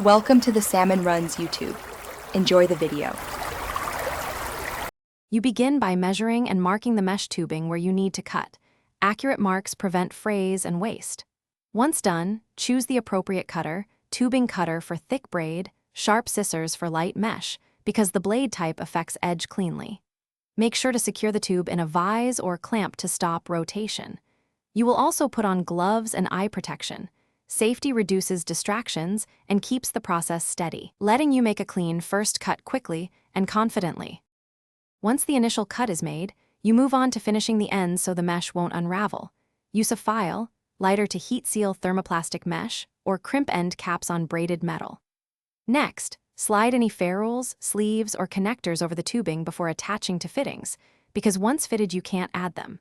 Welcome to the Salmon Runs YouTube. Enjoy the video. You begin by measuring and marking the mesh tubing where you need to cut. Accurate marks prevent frays and waste. Once done, choose the appropriate cutter, tubing cutter for thick braid, sharp scissors for light mesh, because the blade type affects edge cleanly. Make sure to secure the tube in a vise or clamp to stop rotation. You will also put on gloves and eye protection. Safety reduces distractions and keeps the process steady, letting you make a clean first cut quickly and confidently. Once the initial cut is made, you move on to finishing the ends so the mesh won't unravel. Use a file, lighter to heat seal thermoplastic mesh, or crimp end caps on braided metal. Next, slide any ferrules, sleeves, or connectors over the tubing before attaching to fittings, because once fitted you can't add them.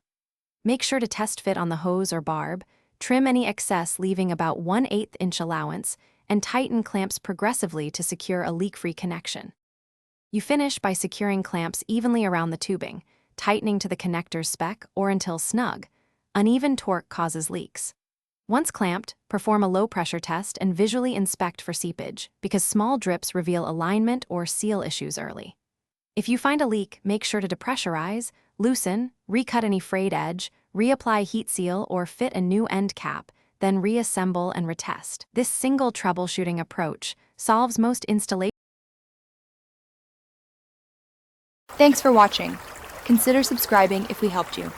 Make sure to test fit on the hose or barb, trim any excess leaving about 1/8 inch allowance, and tighten clamps progressively to secure a leak-free connection. You finish by securing clamps evenly around the tubing, tightening to the connector's spec or until snug. Uneven torque causes leaks. Once clamped, perform a low-pressure test and visually inspect for seepage, because small drips reveal alignment or seal issues early. If you find a leak, make sure to depressurize, loosen, recut any frayed edge, reapply heat seal or fit a new end cap, then reassemble and retest. This single troubleshooting approach solves most installations. Thanks for watching. Consider subscribing if we helped you.